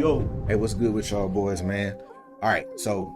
Yo, hey, what's good with y'all boys, man? All right, so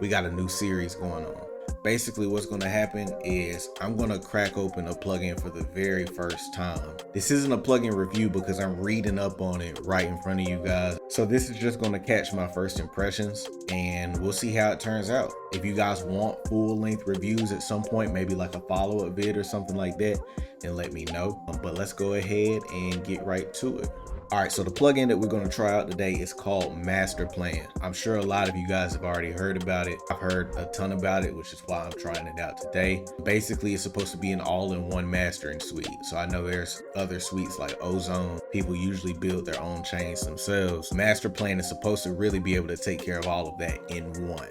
we got a new series going on. Basically, what's going to happen is I'm going to crack open a plugin for the very first time. This isn't a plugin review because I'm reading up on it right in front of you guys. So this is just going to catch my first impressions and we'll see how it turns out. If you guys want full-length reviews at some point, maybe like a follow-up vid or something like that, then let me know. But let's go ahead and get right to it. All right, so the plugin that we're going to try out today is called Masterplan. I'm sure a lot of you guys have already heard about it. I've heard a ton about it, which is why I'm trying it out today. Basically, it's supposed to be an all-in-one mastering suite. So I know there's other suites like Ozone. People usually build their own chains themselves. Masterplan is supposed to really be able to take care of all of that in one.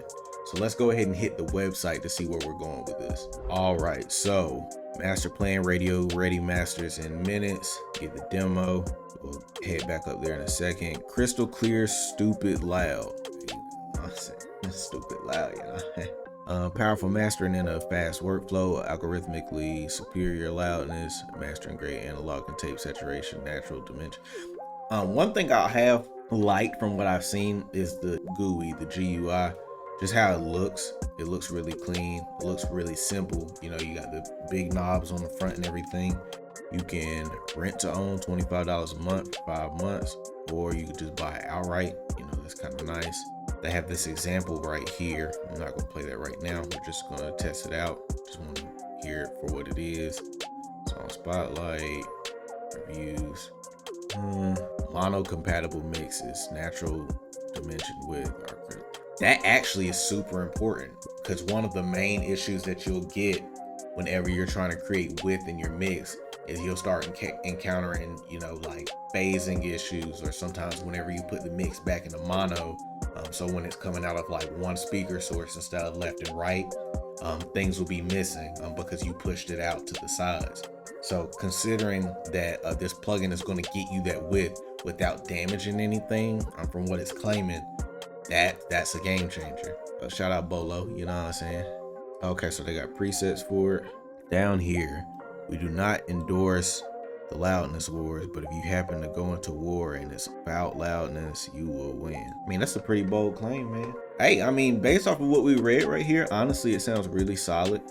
So let's go ahead and hit the website to see where we're going with this. All right, so Masterplan radio ready masters in minutes. Get the demo. We'll head back up there in a second. Crystal clear, stupid loud. Stupid loud, you know. Powerful mastering in a fast workflow, algorithmically superior loudness, mastering great analog and tape saturation, natural dimension. One thing I have liked from what I've seen is the GUI, the GUI, just how it looks. It looks really clean. It looks really simple. You know, you got the big knobs on the front and everything. You can rent to own $25 a month for 5 months, or you could just buy it outright. You know, that's kind of nice. They have this example right here. I'm not going to play that right now. We're just going to test it out. Just want to hear it for what it is. Song Spotlight, reviews, mono compatible mixes, natural dimension width. That actually is super important because one of the main issues that you'll get whenever you're trying to create width in your mix is you'll start encountering, you know, like phasing issues, or sometimes whenever you put the mix back into mono, so when it's coming out of like one speaker source instead of left and right, things will be missing because you pushed it out to the sides. So considering that this plugin is going to get you that width without damaging anything, from what it's claiming, that's a game changer. Shout out Bolo, you know what I'm saying? Okay, so they got presets for it. Down here, we do not endorse the loudness wars, but if you happen to go into war and it's about loudness, you will win. I mean, that's a pretty bold claim, man. Hey, I mean, based off of what we read right here, honestly, it sounds really solid.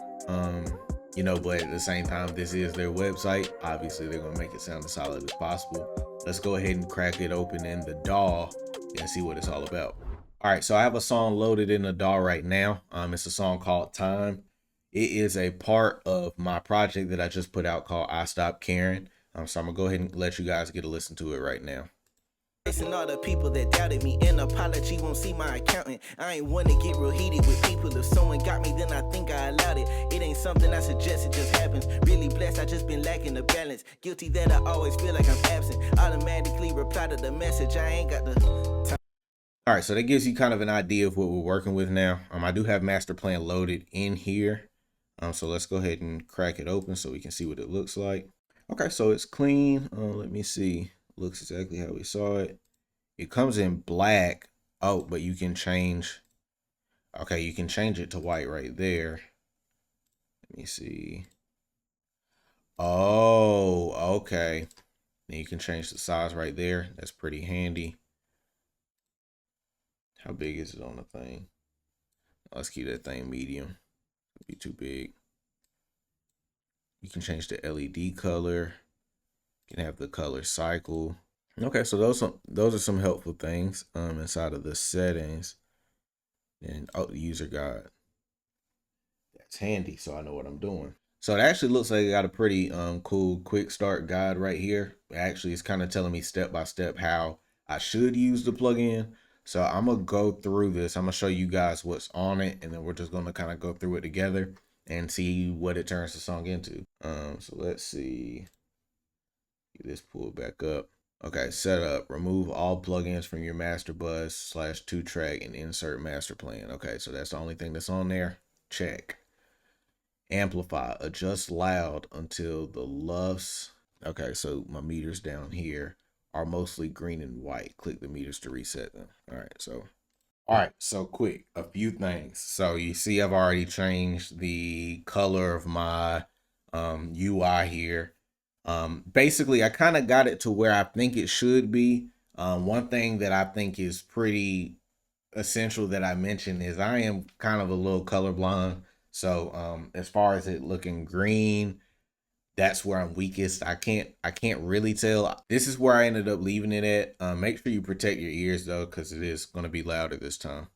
You know, but at the same time, this is their website. Obviously, they're gonna make it sound as solid as possible. Let's go ahead and crack it open in the DAW and see what it's all about. All right, so I have a song loaded in the DAW right now. It's a song called Time. It is a part of my project that I just put out called I Stopped Caring. So I'm gonna go ahead and let you guys get a listen to it right now. And all the people that doubted me, an apology won't see my accountant. I ain't one to get real heated with people. If someone got me, then I think I allowed it. It ain't something I suggest, it just happens. Really blessed, I just been lacking the balance. Guilty that I always feel like I'm absent. Automatically reply to the message, I ain't got the time. All right, so that gives you kind of an idea of what we're working with now. I do have Masterplan loaded in here. So let's go ahead and crack it open so we can see what it looks like. Okay, so it's clean. Let me see. Looks exactly how we saw it. It comes in black. Oh, but you can change. Okay, you can change it to white right there. Let me see. Oh, okay. Then you can change the size right there. That's pretty handy. How big is it on the thing? Let's keep that thing medium. It'd be too big. You can change the LED color. You can have the color cycle. Okay, so those are some helpful things inside of the settings. And the user guide. That's handy, so I know what I'm doing. So it actually looks like it got a pretty cool quick start guide right here. Actually, it's kind of telling me step by step how I should use the plugin. So I'm gonna go through this. I'm gonna show you guys what's on it, and then we're just gonna kind of go through it together and see what it turns the song into. So let's see. Get this pulled back up. Okay, setup. Remove all plugins from your master bus / 2-track and insert master plan. Okay, so that's the only thing that's on there. Check. Amplify. Adjust loud until the LUFS. Okay, so my meters down here are mostly green and white. Click the meters to reset them. All right, so quick, a few things. So you see I've already changed the color of my UI here. Basically, I kind of got it to where I think it should be. One thing that I think is pretty essential that I mentioned is I am kind of a little colorblind. So as far as it looking green, that's where I'm weakest. I can't really tell. This is where I ended up leaving it at. Make sure you protect your ears though, because it is going to be louder this time.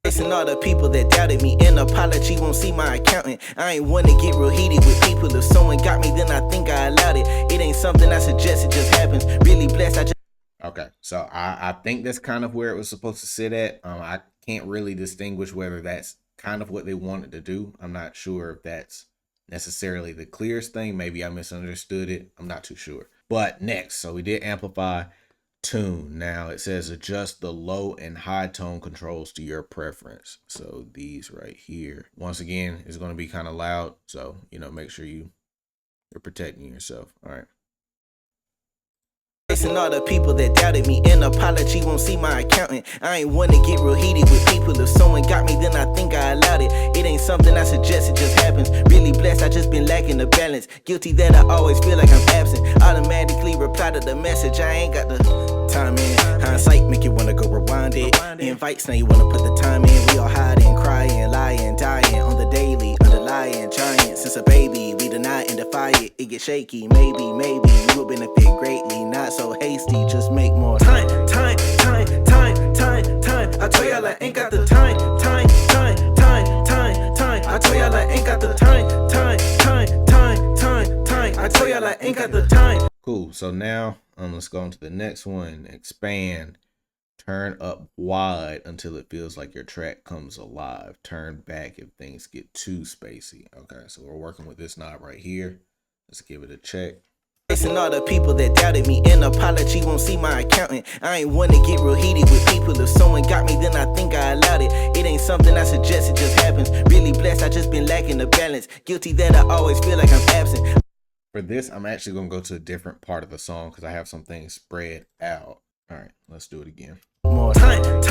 And all the people that doubted me, an apology won't see my accountant. I ain't one to get real heated with people. If someone got me, then I think I allowed it. It ain't something I suggest, it just happens. Really blessed, I just... Okay, so I think that's kind of where it was supposed to sit at. I can't really distinguish whether that's kind of what they wanted to do. I'm not sure if that's necessarily the clearest thing. Maybe I misunderstood it. I'm not too sure. But next, so we did amplify. Tune. Now it says adjust the low and high tone controls to your preference. So these right here, once again, is going to be kind of loud. So, you know, make sure you're protecting yourself. All right. And all the people that doubted me, an apology won't see my accountant. I ain't one to get real heated with people. If someone got me, then I think I allowed it. It ain't something I suggest, it just happens. Really blessed, I just been lacking the balance. Guilty that I always feel like I'm absent. Automatically reply to the message, I ain't got the time in. Hindsight make you wanna go rewind it. Invites, now you wanna put the time in. We all hiding, crying, lying, dying on the daily, underlying giant. Since a baby, we deny and defy it. It get shaky, maybe you will benefit greatly. Not so hasty, just make more time. I tell y'all I ain't got the time. I tell y'all I ain't got the time. I tell y'all I ain't got the time. Cool. So now let's go on to the next one. Expand. Turn up wide until it feels like your track comes alive. Turn back if things get too spacey. Okay, so we're working with this knob right here. Let's give it a check. And all the people that doubted me, an apology won't see my accountant. I ain't one to get real heated with people. If someone got me, then I think I allowed it. It ain't something I suggest, it just happens. Really blessed, I just been lacking the balance. Guilty that I always feel like I'm absent. For this, I'm actually going to go to a different part of the song because I have some things spread out. All right, let's do it again. More time. I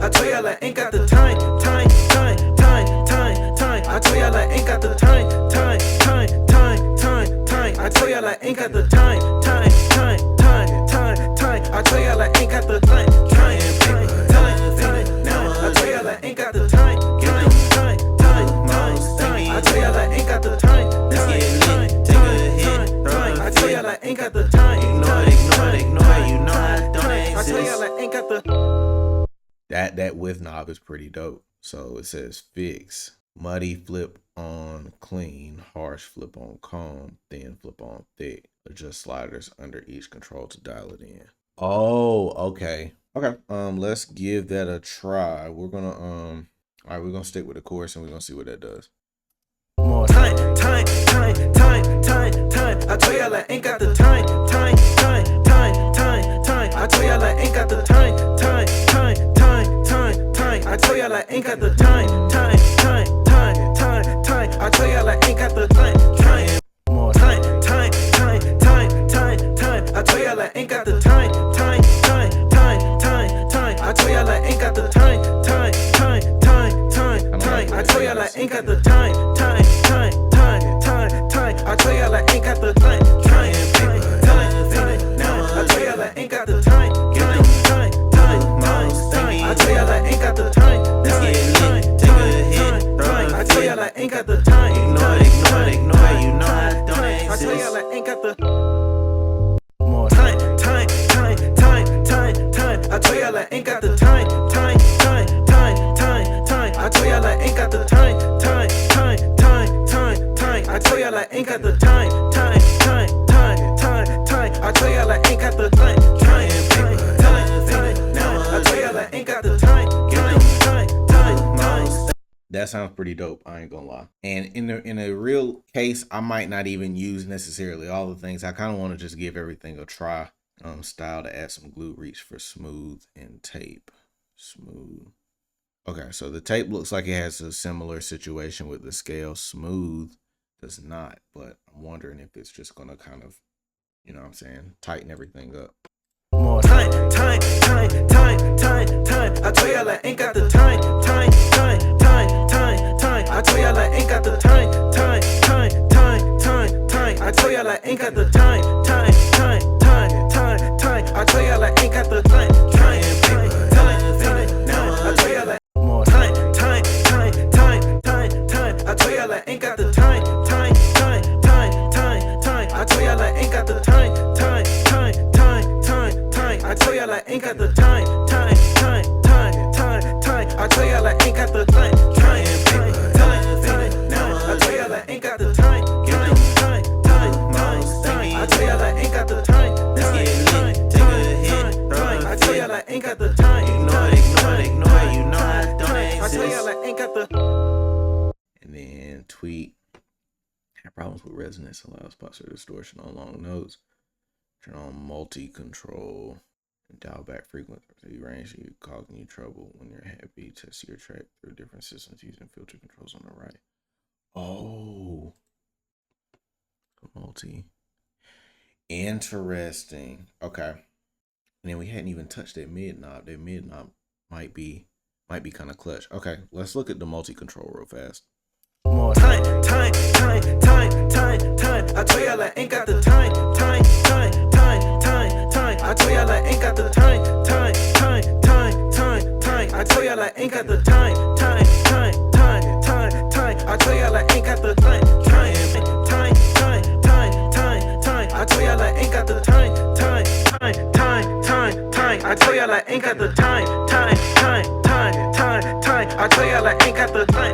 tell y'all I ain't got the time. I tell y'all I ain't got the time. I tell y'all I ain't got the time. I tell y'all I ain't got the time. I tell y'all I ain't got the time. I tell y'all I ain't got the time. I tell y'all I ain't got the time. Ignore, you know I don't exist. I tell y'all I ain't got the... That width knob is pretty dope. So it says fix. Muddy flip on clean, harsh flip on calm, thin flip on thick. Adjust sliders under each control to dial it in. Oh, okay. Okay. Let's give that a try. We're gonna all right, we're gonna stick with the chorus and we're gonna see what that does. More time. I tell y'all I ain't got the time. I tell y'all I ain't got the time. I tell y'all I ain't got the time. I tell y'all I ain't got the time. More time. I tell y'all I ain't got the time. I tell y'all I ain't got the time. I tell y'all I ain't got the time. I tell y'all I ain't got the time. I tell y'all I ain't got the time. I tell y'all I ain't got the time. I tell y'all I ain't got the time. Ignore, you know I don't exist. I tell y'all I ain't got the... More time. I tell y'all I ain't got the time. I tell y'all I ain't got the time. I tell y'all I ain't got the time. I tell y'all I ain't got the time. I tell y'all I ain't got the time. That sounds pretty dope, I ain't gonna lie. And in a real case, I might not even use necessarily all the things. I kind of want to just give everything a try. Style to add some glue reach for smooth and tape. Smooth. Okay, so the tape looks like it has a similar situation with the scale. Smooth does not, but I'm wondering if it's just gonna kind of, you know what I'm saying, tighten everything up. More time. I tell y'all I ain't got the time. I tell y'all I ain't got the time. I tell y'all I ain't got the time. I tell y'all I ain't got the time. I tell y'all I ain't got the time. I tell y'all I ain't got the time. I tell y'all I ain't got the time. Let's get lit, take a hit, I tell y'all I ain't got the time. Ignore it, you know I don't exist. I tell y'all I ain't got the. And then tweet. Have problems with resonance, allows posture distortion on long notes. Turn on multi-control and dial back frequency range. You causing you trouble when you're happy. Test your track through different systems using filter controls on the right. Oh, multi. Interesting. Okay. And then we hadn't even touched that mid knob. That mid knob might be kind of clutch. Okay, let's look at the multi-control real fast. More time. I tell y'all I ain't got the time. I tell y'all I ain't got the time. I tell y'all I ain't got the time. I tell y'all I ain't got the time. I tell y'all I ain't got the time. I tell y'all I ain't got the time. I tell y'all I ain't got the time.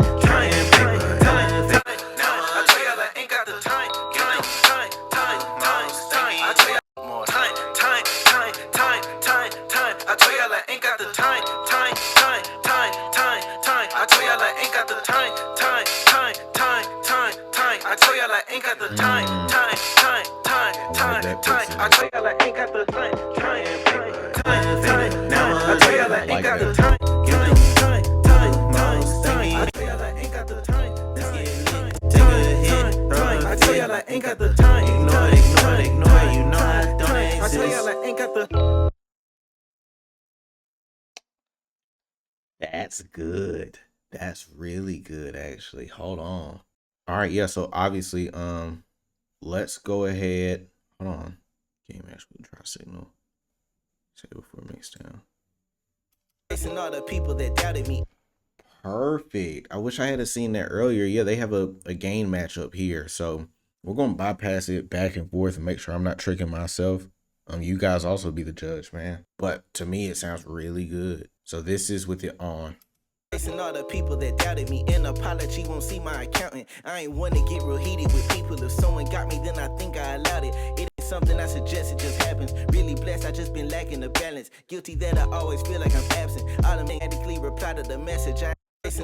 That's good. That's really good, actually. Hold on. All right, yeah. So obviously, let's go ahead. Hold on. Game actually try signal. Say before mix down. All the people that doubted me. Perfect. I wish I had seen that earlier. Yeah, they have a gain matchup here, so we're gonna bypass it back and forth and make sure I'm not tricking myself. You guys also be the judge, man. But to me, it sounds really good. So this is with it on. And all the people that doubted me, an apology won't see my accountant. I ain't one to get real heated with people. If someone got me, then I think I allowed it. It ain't something I suggest, it just happens. Really blessed, I just been lacking the balance. Guilty that I always feel like I'm absent. Automatically reply to the message. And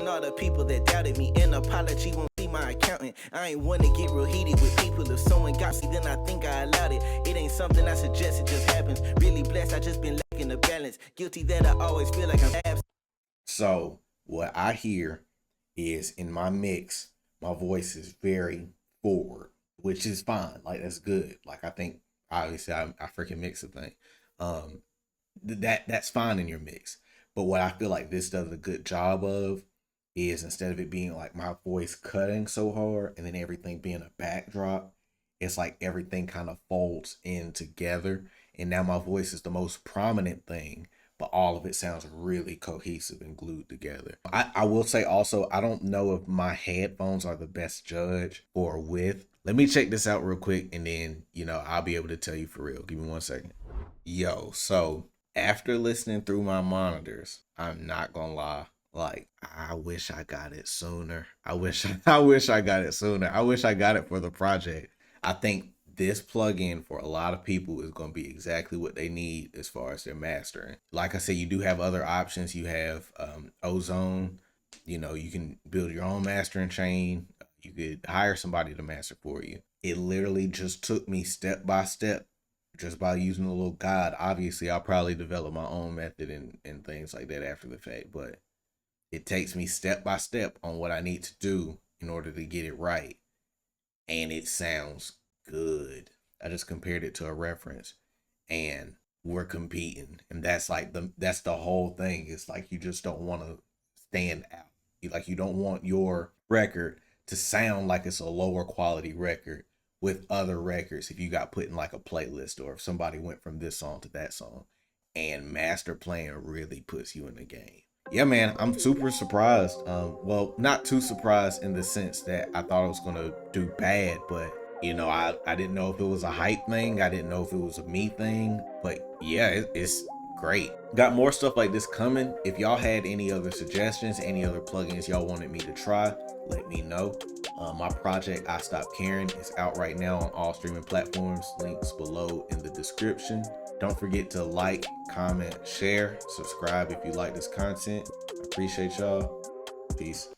all the people that doubted me, an apology won't see my accountant. I ain't one to get real heated with people. If someone got me, then I think I allowed it. It ain't something I suggest, it just happens. Really blessed, I just been lacking the balance. Guilty that I always feel like I'm absent. So what I hear is in my mix, my voice is very forward, which is fine. Like, that's good. Like, I think obviously I freaking mix a thing. That's fine in your mix. But what I feel like this does a good job of is, instead of it being like my voice cutting so hard and then everything being a backdrop, it's like everything kind of folds in together. And now my voice is the most prominent thing, but all of it sounds really cohesive and glued together. I will say also, I don't know if my headphones are the best judge for width. Let me check this out real quick, and then, I'll be able to tell you for real. Give me 1 second. Yo, so after listening through my monitors, I'm not gonna lie. Like, I wish I got it sooner. I wish I got it sooner. I wish I got it for the project. I think this plugin for a lot of people is going to be exactly what they need as far as their mastering. Like I said, you do have other options. You have Ozone. You can build your own mastering chain. You could hire somebody to master for you. It literally just took me step by step, just by using a little guide. Obviously, I'll probably develop my own method and things like that after the fact, but it takes me step by step on what I need to do in order to get it right. And it sounds good. I just compared it to a reference, and we're competing. And that's like that's the whole thing. It's like, you just don't want to stand out. You don't want your record to sound like it's a lower quality record with other records if you got put in like a playlist, or if somebody went from this song to that song. And masterplan really puts you in the game. Yeah, man, I'm super surprised. Well, not too surprised in the sense that I thought it was gonna do bad, but You know, I didn't know if it was a hype thing. I didn't know if it was a me thing. But yeah, it's great. Got more stuff like this coming. If y'all had any other suggestions, any other plugins y'all wanted me to try, let me know. My project, I Stopped Caring, is out right now on all streaming platforms. Links below in the description. Don't forget to like, comment, share, subscribe if you like this content. I appreciate y'all. Peace.